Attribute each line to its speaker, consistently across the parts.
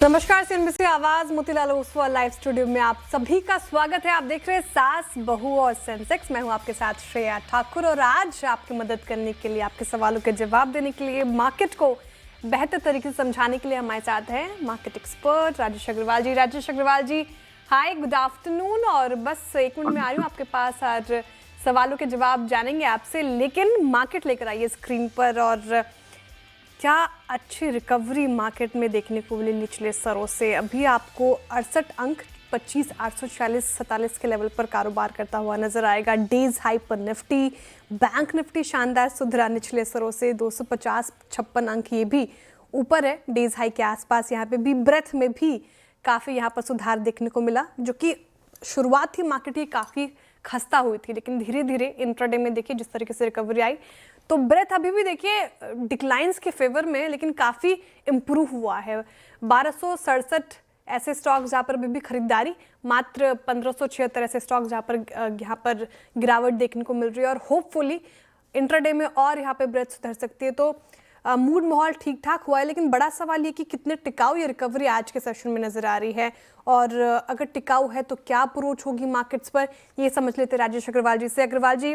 Speaker 1: नमस्कार, सीएनबीसी आवाज Motilal Oswal live studio में आप सभी का स्वागत है। आप देख रहे हैं सास बहू और सेंसेक्स। मैं हूं आपके साथ श्रेया ठाकुर और आज आपकी मदद करने के लिए, आपके सवालों के जवाब देने के लिए, मार्केट को बेहतर तरीके से समझाने के लिए हमारे साथ हैं मार्केट एक्सपर्ट राजेश अग्रवाल जी। राजेश अग्रवाल जी, हाय, गुड आफ्टरनून। और बस 1 मिनट में आ रही हूँ आपके पास। आज सवालों के जवाब जानेंगे आपसे, लेकिन मार्केट लेकर आइए स्क्रीन पर। और क्या अच्छी रिकवरी मार्केट में देखने को मिली निचले स्तरों से। अभी आपको 68 अंक 25,846-47 के लेवल पर कारोबार करता हुआ नजर आएगा। डेज हाई पर निफ्टी, बैंक निफ्टी शानदार सुधरा निचले स्तरों से 250-56 अंक, ये भी ऊपर है डेज हाई के आसपास। यहाँ पे भी ब्रेथ में भी काफ़ी यहाँ पर सुधार देखने को मिला, जो कि शुरुआत थी मार्केट की काफ़ी खस्ता हुई थी, लेकिन धीरे धीरे इंट्राडे में देखिए जिस तरीके से रिकवरी आई, तो ब्रेथ अभी भी देखिए डिक्लाइंस के फेवर में, लेकिन काफ़ी इम्प्रूव हुआ है। 1267 ऐसे स्टॉक्स जहाँ पर अभी भी खरीदारी, मात्र 1576 ऐसे स्टॉक्स जहाँ पर गिरावट देखने को मिल रही है। और होपफुली इंट्राडे में और यहाँ पे ब्रेथ सुधर सकती है। तो मूड माहौल ठीक ठाक हुआ है, लेकिन बड़ा सवाल ये कि कितने टिकाऊ ये रिकवरी आज के सेशन में नजर आ रही है, और अगर टिकाऊ है तो क्या अप्रोच होगी मार्केट्स पर, ये समझ लेते राजेश अग्रवाल जी से। अग्रवाल जी,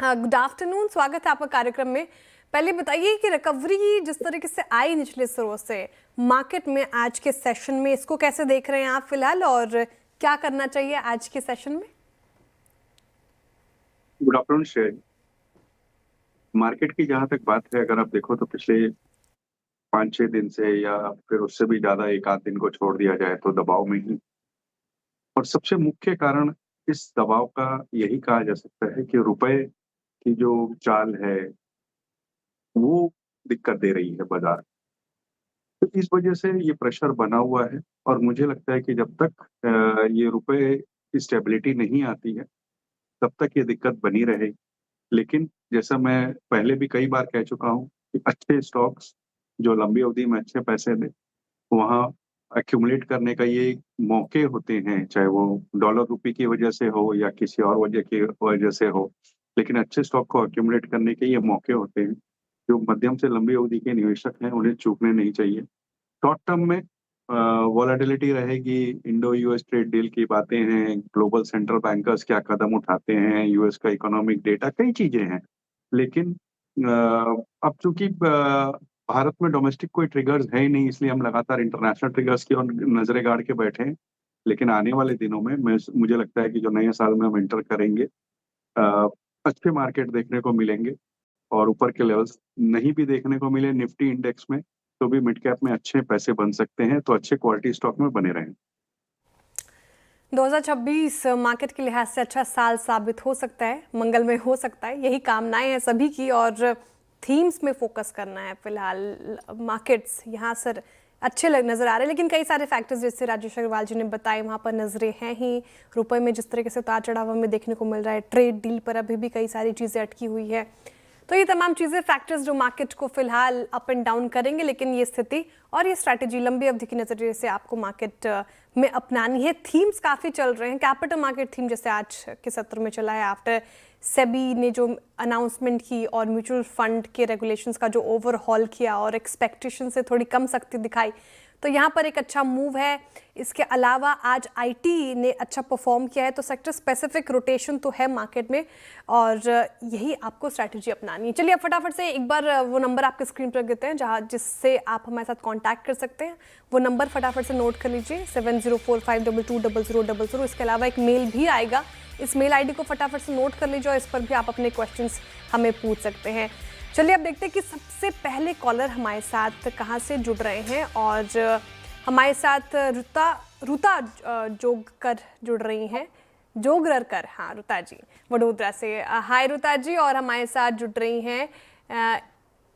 Speaker 1: गुड आफ्टरनून, स्वागत है आपका कार्यक्रम में। पहले बताइए कि रिकवरी जिस तरीके से आई निचले स्तरों से मार्केट में आज के सेशन में, इसको कैसे देख रहे हैं आप फिलहाल, और क्या करना चाहिए आज के सेशन में?
Speaker 2: गुड आफ्टरनून श्रेय। मार्केट की जहां तक बात है, अगर आप देखो तो पिछले 5-6 दिन से या फिर उससे भी ज्यादा एक आध दिन को छोड़ दिया जाए तो दबाव में ही, और सबसे मुख्य कारण इस दबाव का यही कहा जा सकता है कि रुपए की जो चाल है वो दिक्कत दे रही है बाजार। तो इस वजह से ये प्रेशर बना हुआ है, और मुझे लगता है कि जब तक ये रुपए की स्टेबिलिटी नहीं आती है तब तक ये दिक्कत बनी रहेगी। लेकिन जैसा मैं पहले भी कई बार कह चुका हूँ कि अच्छे स्टॉक्स जो लंबी अवधि में अच्छे पैसे दें, वहाँ एक्यूमुलेट करने का ये मौके होते हैं, चाहे वो डॉलर रुपए की वजह से हो या किसी और वजह की वजह से हो। लेकिन अच्छे स्टॉक को एक्यूमुलेट करने के ये मौके होते हैं, जो मध्यम से लंबी अवधि के निवेशक हैं उन्हें चूकने नहीं चाहिए। शॉर्ट टर्म में वॉलेटिलिटी रहेगी, इंडो यूएस ट्रेड डील की बातें हैं, ग्लोबल सेंट्रल बैंकर्स क्या कदम उठाते हैं, यूएस का इकोनॉमिक डेटा, कई चीजें हैं। लेकिन अब चूंकि भारत में डोमेस्टिक कोई ट्रिगर्स है ही नहीं, इसलिए हम लगातार इंटरनेशनल ट्रिगर्स की ओर नजरें गाड़ के बैठे हैं। लेकिन आने वाले दिनों में मुझे लगता है कि जो नए साल में हम एंटर करेंगे, अ, अच्छे मार्केट देखने को मिलेंगे, और ऊपर के लेवल्स नहीं भी देखने को मिले निफ्टी इंडेक्स में, तो भी मिड कैप में अच्छे पैसे बन सकते हैं। तो अच्छे क्वालिटी स्टॉक में बने रहें।
Speaker 1: 2026 मार्केट के लिहाज से अच्छा साल साबित हो सकता है, मंगलमय हो सकता है, यही कामनाएं हैं सभी की। और थीम्स में फोकस करना है फिलहाल। मार्केट्स यहाँ सर अच्छे नजर आ रहे हैं, लेकिन कई सारे फैक्टर्स जैसे राजेश अग्रवाल जी ने बताए वहाँ पर नजरें हैं ही। रुपए में जिस तरीके से उतार चढ़ाव हमें देखने को मिल रहा है, ट्रेड डील पर अभी भी कई सारी चीज़ें अटकी हुई है। तो ये तमाम चीज़ें, फैक्टर्स जो मार्केट को फिलहाल अप एंड डाउन करेंगे, लेकिन ये स्थिति और ये स्ट्रैटेजी लंबी अवधि के नजरिए से आपको मार्केट में अपनानी है। थीम्स काफ़ी चल रहे हैं। कैपिटल मार्केट थीम जैसे आज के सत्र में चला है, आफ्टर सेबी ने जो अनाउंसमेंट की और म्यूचुअल फंड के रेगुलेशंस का जो ओवरहॉल किया और एक्सपेक्टेशन से थोड़ी कम सख्ती दिखाई, तो यहाँ पर एक अच्छा मूव है। इसके अलावा आज आईटी ने अच्छा परफॉर्म किया है, तो सेक्टर स्पेसिफिक रोटेशन तो है मार्केट में, और यही आपको स्ट्रैटेजी अपनानी है। चलिए अब फटाफट से एक बार वो नंबर आपके स्क्रीन पर देते हैं जहाँ जिससे आप हमारे साथ कांटेक्ट कर सकते हैं। वो नंबर फटाफट से नोट कर लीजिए, 7045220000। इसके अलावा एक मेल भी आएगा, इस मेल आईडी को फटाफट से नोट कर लीजिए और इस पर भी आप अपने क्वेश्चंस हमें पूछ सकते हैं। चलिए अब देखते हैं कि सबसे पहले कॉलर हमारे साथ कहाँ से जुड़ रहे हैं। और हमारे साथ रुता जोगकर जुड़ रही हैं, जोगरकर, हाँ रुता जी वडोदरा से। हाय रुता जी। और हमारे साथ जुड़ रही हैं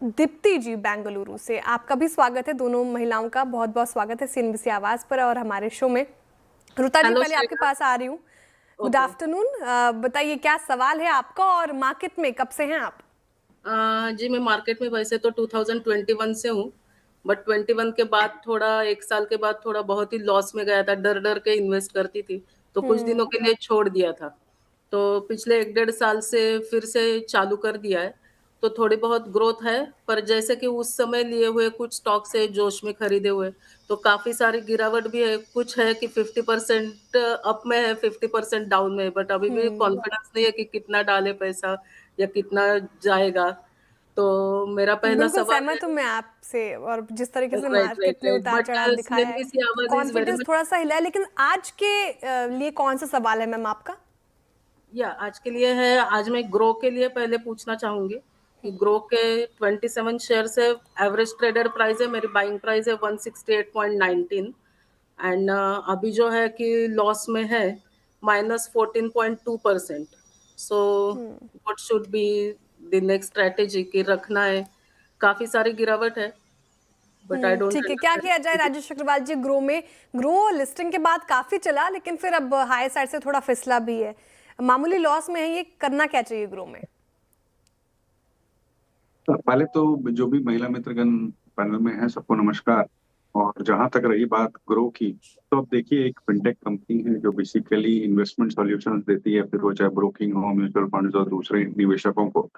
Speaker 1: दीप्ति जी बेंगलुरु से। आपका भी स्वागत है, दोनों महिलाओं का बहुत बहुत स्वागत है सीएनबीसी आवाज़ पर और हमारे शो में। रुता जी, पहले आपके पास आ रही हूँ। Good afternoon. बताइए क्या सवाल है आपका, और मार्केट में कब से हैं आप?
Speaker 3: जी मैं मार्केट में वैसे तो 2021 से हूँ, बट 21 के बाद थोड़ा 1 साल के बाद थोड़ा बहुत ही लॉस में गया था। डर डर के इन्वेस्ट करती थी, तो कुछ दिनों के लिए छोड़ दिया था। तो पिछले 1-1.5 साल से फिर से चालू कर दिया है, तो थोड़ी बहुत ग्रोथ है, पर जैसे कि उस समय लिए हुए कुछ स्टॉक से जोश में खरीदे हुए, तो काफी सारी गिरावट भी है। कुछ है कि 50% अप में है, 50% डाउन में है, बट अभी भी कॉन्फिडेंस नहीं है कि कितना डाले पैसा या कितना जाएगा। तो मेरा पहला
Speaker 1: बिल्कुल
Speaker 3: सवाल है।
Speaker 1: सहमत हूँ मैं आपसे, और जिस तरीके से
Speaker 3: राइट, राइट,
Speaker 1: मार्केट ने
Speaker 3: राइट,
Speaker 1: उतार
Speaker 3: बट
Speaker 1: चढ़ाव दिखाया है
Speaker 3: सीएनबीसी
Speaker 1: तो
Speaker 3: आवाज इज वेरी
Speaker 1: कॉन्फिडेंस
Speaker 3: मच।
Speaker 1: थोड़ा सा हिला है। लेकिन आज के लिए कौन सा सवाल है मैम आपका?
Speaker 3: या आज के लिए है, आज मैं ग्रो के लिए पहले पूछना चाहूंगी कि ग्रो के 27 शेयर है। एवरेज ट्रेडेड प्राइस है, मेरी बाइंग प्राइस है 168.19, एंड अभी जो है कि लॉस में है -14.2%। So what should be the next strategy कि रखना है? काफी सारी गिरावट है, बट आई डोंट
Speaker 1: ठीक है, क्या किया जाए राजेश अग्रवाल जी ग्रो में? ग्रो लिस्टिंग के बाद काफी चला, लेकिन फिर अब हाई साइड से थोड़ा फिसला भी है, मामूली लॉस में है, ये करना क्या चाहिए ग्रो में?
Speaker 2: पहले तो जो भी महिला मित्रगण पैनल में है सबको नमस्कार। और जहां तक रही बात ग्रो की, तो अब देखिए एक फिनटेक कंपनी है जो बेसिकली इन्वेस्टमेंट सॉल्यूशंस देती है, फिर वो चाहे ब्रोकिंग हो, म्यूचुअल फंड्स और दूसरे निवेशकों को।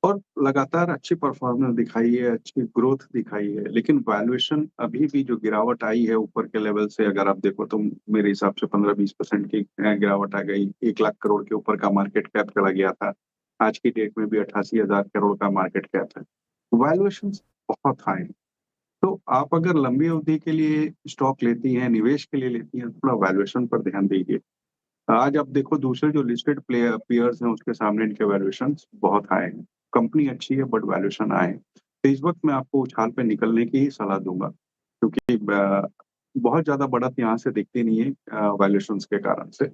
Speaker 2: और लगातार अच्छी परफॉर्मेंस दिखाई है, अच्छी ग्रोथ दिखाई है, लेकिन वैल्यूएशन अभी भी जो गिरावट आई है ऊपर के लेवल से, अगर आप देखो तो मेरे हिसाब से 15-20% की गिरावट आ गई। 1 लाख करोड़ के ऊपर का मार्केट कैप चला गया था। आज की डेट में भी 88,000 करोड़ का मार्केट कैप है। वैल्यूएशन बहुत हाई है। तो आप अगर लंबी अवधि के लिए स्टॉक लेती हैं, निवेश के लिए लेती हैं, थोड़ा वैल्यूएशन पर ध्यान दीजिए। आज आप देखो दूसरे जो लिस्टेड प्लेयर पीयर्स हैं उसके सामने इनके वैल्यूएशन बहुत हाई हैं। कंपनी अच्छी है बट वैल्यूएशन हाई है। तो इस वक्त मैं आपको उछाल पे निकलने की ही सलाह दूंगा, क्योंकि बहुत ज्यादा बढ़त यहाँ से दिखती नहीं है वैल्यूएशन के कारण से।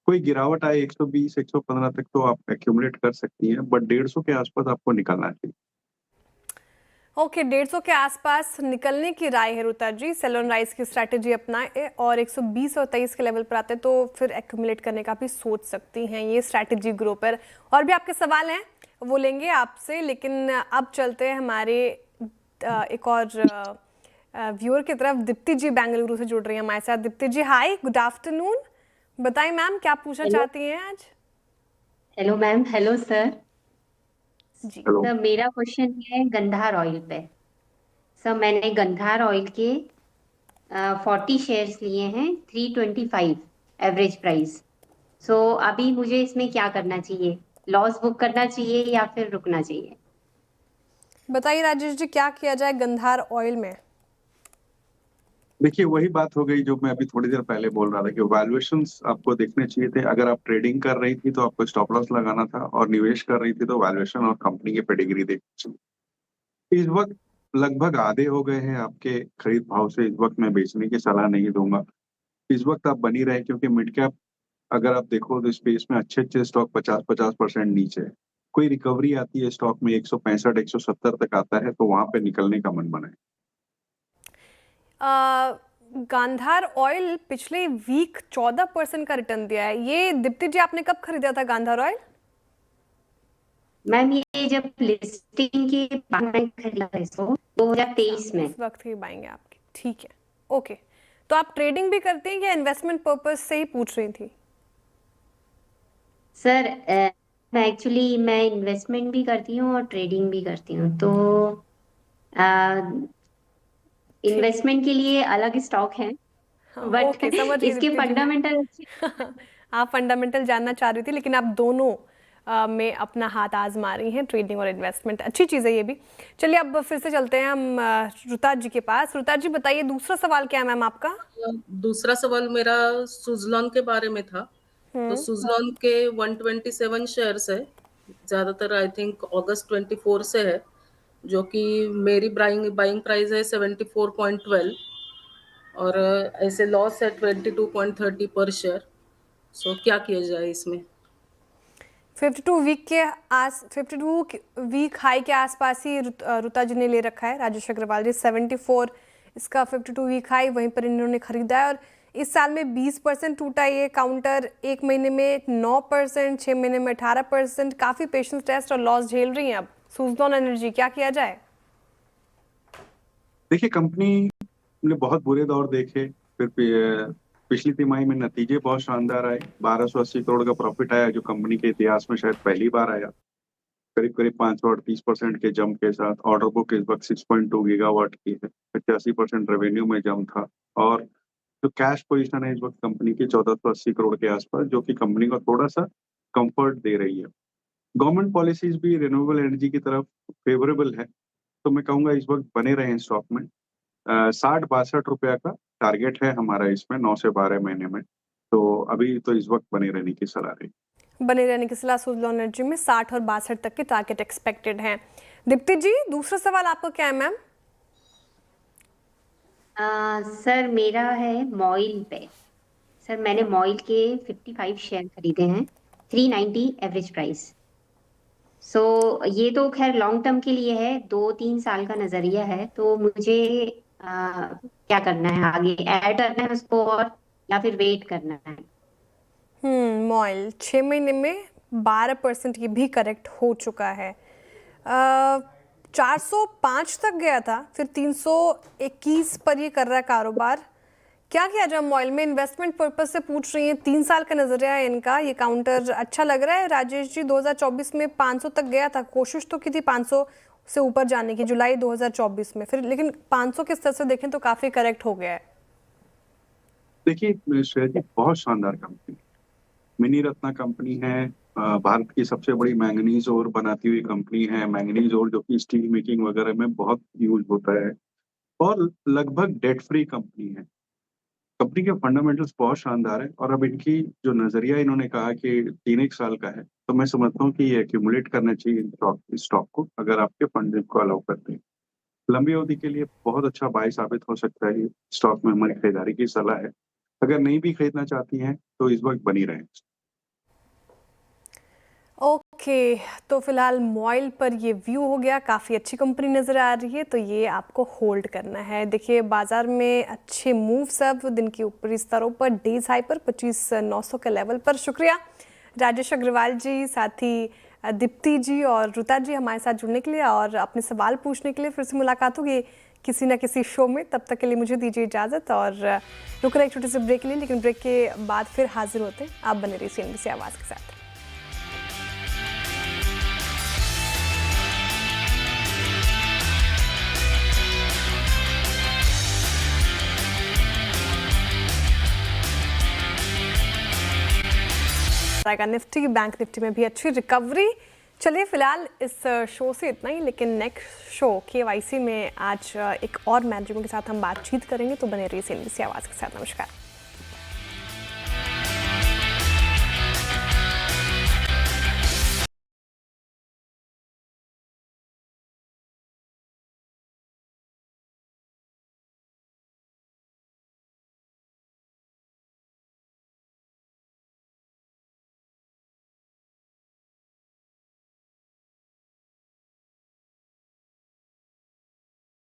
Speaker 2: कोई गिरावट आए 120 115 तक तो आप एक्यूमुलेट कर सकती हैं, बट 150 के आसपास आपको निकलना चाहिए।
Speaker 1: ओके, 150 के आसपास निकलने की राय है रुता जी। सेल ऑन राइज की स्ट्रैटेजी अपनाएं और 120 और 23 के लेवल पर आते तो फिर एक्यूमुलेट करने का भी सोच सकती हैं, ये स्ट्रैटेजी ग्रो पर। और भी आपके सवाल हैं वो लेंगे आपसे, लेकिन अब चलते हैं हमारे एक और व्यूअर की तरफ। दीप्ति जी बेंगलुरु से जुड़ रही हैं हमारे साथ। Deepti ji hi, good afternoon. बताइए मैम, क्या पूछना चाहती हैं आज?
Speaker 4: Hello ma'am. Hello sir.
Speaker 1: जी
Speaker 2: हेलो।
Speaker 4: सर मेरा क्वेश्चन है गंधार ऑयल पे। सर मैंने गंधार ऑयल के 40 शेयर्स लिए हैं, 325 एवरेज प्राइस। सो अभी मुझे इसमें क्या करना चाहिए? लॉस बुक करना चाहिए या फिर रुकना चाहिए?
Speaker 1: बताइए राजेश जी, क्या किया जाए गंधार ऑयल में?
Speaker 2: देखिए वही बात हो गई जो मैं अभी थोड़ी देर पहले बोल रहा था कि वैल्यूएशंस आपको देखने चाहिए थे। अगर आप ट्रेडिंग कर रही थी तो आपको स्टॉप लॉस लगाना था, और निवेश कर रही थी तो वैल्यूएशन और कंपनी की पेडिग्री देखनी चाहिए। इस वक्त लगभग आधे हो गए हैं आपके खरीद भाव से। इस वक्त मैं बेचने की सलाह नहीं दूंगा। इस वक्त आप बनी रहे, क्योंकि मिड कैप अगर आप देखो तो स्पेस में अच्छे अच्छे स्टॉक 50% नीचे है। कोई रिकवरी आती है स्टॉक में 165 170 तक आता है तो वहां पे निकलने का मन बनाए।
Speaker 1: गांधार ऑयल पिछले वीक 14% का रिटर्न दिया है। ये दीप्ति जी आपने कब खरीदा था गांधार ऑयल?
Speaker 4: मैम ये जब लिस्टिंग के बाद मैंने खरीदा था इसको 2023 में।
Speaker 1: इस वक्त ही बाएंगे आपकी, ठीक है। ओके, तो आप ट्रेडिंग भी करती हैं या इन्वेस्टमेंट पर्पस से ही पूछ रही थी?
Speaker 4: सर मैं एक्चुअली मैं इन्वेस्टमेंट भी करती हूँ और ट्रेडिंग भी करती हूँ। तो इन्वेस्टमेंट के लिए अलग स्टॉक है, बट
Speaker 1: ओके, समझ गई
Speaker 4: इसके
Speaker 1: दीप्ति जी मैं।
Speaker 4: फंडामेंटल
Speaker 1: आप फंडामेंटल जानना चाह रही थी, लेकिन आप दोनों में अपना हाथ आजमा रही हैं, ट्रेडिंग और इन्वेस्टमेंट। अच्छी चीज़ है ये भी। चलिए अब फिर से चलते हैं हम रुता जी के पास। रुता जी बताइए, दूसरा सवाल क्या है मैम आपका?
Speaker 3: दूसरा सवाल मेरा सुजलॉन के बारे में था। तो सुजलॉन के 127 शेयर्स है, ज्यादातर आई थिंक अगस्त 24 से है, जो कि मेरी बाइंग प्राइस है 74.12, और ऐसे लॉस है 22.30 पर शेयर। सो क्या किया जाए इसमें?
Speaker 1: 52 वीक हाई के आसपास ही रुता जी ने ले रखा है। राजेश अग्रवाल जी 74 इसका 52 वीक हाई वहीं पर इन्होंने खरीदा है, और इस साल में 20% टूटा ये काउंटर। 1 महीने में 9%, 6 महीने में 18%। काफी पेशेंस टेस्ट और लॉस झेल रही हैं अब सुजलॉन एनर्जी। क्या किया जाए?
Speaker 2: देखिए कंपनी ने बहुत बुरे दौर देखे, फिर पिछली तिमाही में नतीजे बहुत शानदार आए। 1280 करोड़ का प्रॉफिट आया, जो कंपनी के इतिहास में शायद पहली बार आया। करीब करीब 538% के जंप के साथ। ऑर्डर बुक इस वक्त 6.2 गीगावाट की है, 85% रेवेन्यू में जंप था। और जो कैश पोजीशन है इस वक्त कंपनी की 1480 करोड़ के आसपास, जो कि कंपनी को थोड़ा सा कंफर्ट दे रही है। गवर्नमेंट पॉलिसीज भी रिन्यूएबल एनर्जी की तरफ फेवरेबल है, तो मैं कहूंगा इस वक्त बने रहें स्टॉक में। 60-62 रुपया का टारगेट है हमारा इसमें 9 से 12 महीने में, तो अभी तो इस वक्त बने रहने की सलाह रही।
Speaker 1: बने रहने की सलाह सुज़लॉन एनर्जी में 60 और 62 तक के टारगेट एक्सपेक्टेड हैं। दीप्ति जी, दूसरा सवाल आपका क्या है मैम?
Speaker 4: सर मेरा है मॉइल पे। सर मैंने मॉइल के 55 शेयर खरीदे हैं, 390 एवरेज प्राइस। सो ये तो खैर लॉन्ग टर्म के लिए है, 2-3 साल का नजरिया है, तो मुझे क्या करना है आगे? ऐड करना है उसको और या फिर वेट करना है?
Speaker 1: मॉइल 6 महीने में 12% ये भी करेक्ट हो चुका है। 405 तक गया था, फिर 321 पर ये कर रहा है कारोबार। क्या किया जाए मॉइल में? इन्वेस्टमेंट पर्पस से पूछ रही हैं, 3 साल का नजरिया है इनका। ये काउंटर अच्छा लग रहा है राजेश जी। 2024 में 500 तक गया था, कोशिश तो की थी 500 से ऊपर जाने की जुलाई 2024 में, फिर लेकिन 500 के स्तर से देखें तो काफी करेक्ट हो गया है।
Speaker 2: देखिए श्रेया जी, बहुत शानदार कंपनी, मिनी रत्ना कंपनी है, भारत की सबसे बड़ी मैंगनीज ओर बनाती हुई कंपनी है। मैंगनीज ओर जो कि स्टील मेकिंग वगैरह में बहुत यूज होता है, और लगभग डेट फ्री कंपनी है। कंपनी के फंडामेंटल्स बहुत शानदार है, और अब इनकी जो नजरिया इन्होंने कहा कि 3-1 साल का है, तो मैं समझता हूँ कि ये एक्यूमुलेट करना चाहिए स्टॉक को, अगर आपके फंड को अलाउ करते हैं। लंबी अवधि के लिए बहुत अच्छा बाय साबित हो सकता है ये स्टॉक में, हमारी खरीदारी की सलाह है। अगर नहीं भी खरीदना चाहती हैं तो इस वक्त बनी रहें।
Speaker 1: ओके, तो फिलहाल मॉइल पर ये व्यू हो गया। काफ़ी अच्छी कंपनी नज़र आ रही है, तो ये आपको होल्ड करना है। देखिए बाजार में अच्छे मूव्स अब दिन के ऊपरी स्तरों पर, डेज हाई पर 25,900 के लेवल पर। शुक्रिया राजेश अग्रवाल जी, साथ ही दीप्ति जी और रुता जी हमारे साथ जुड़ने के लिए और अपने सवाल पूछने के लिए। फिर से मुलाकात होगी किसी न किसी शो में, तब तक के लिए मुझे दीजिए इजाज़त और रुक रहे एक छोटे से ब्रेक के लिए, लेकिन ब्रेक के बाद फिर हाजिर होते हैं। आप बने रहिए CNBC आवाज़ के साथ। निफ्टी, बैंक निफ्टी में भी अच्छी रिकवरी। चलिए फिलहाल इस शो से इतना ही, लेकिन नेक्स्ट शो KYC में आज एक और मैनेजर के साथ हम बातचीत करेंगे, तो बने रहिए CNBC आवाज़ के साथ। नमस्कार।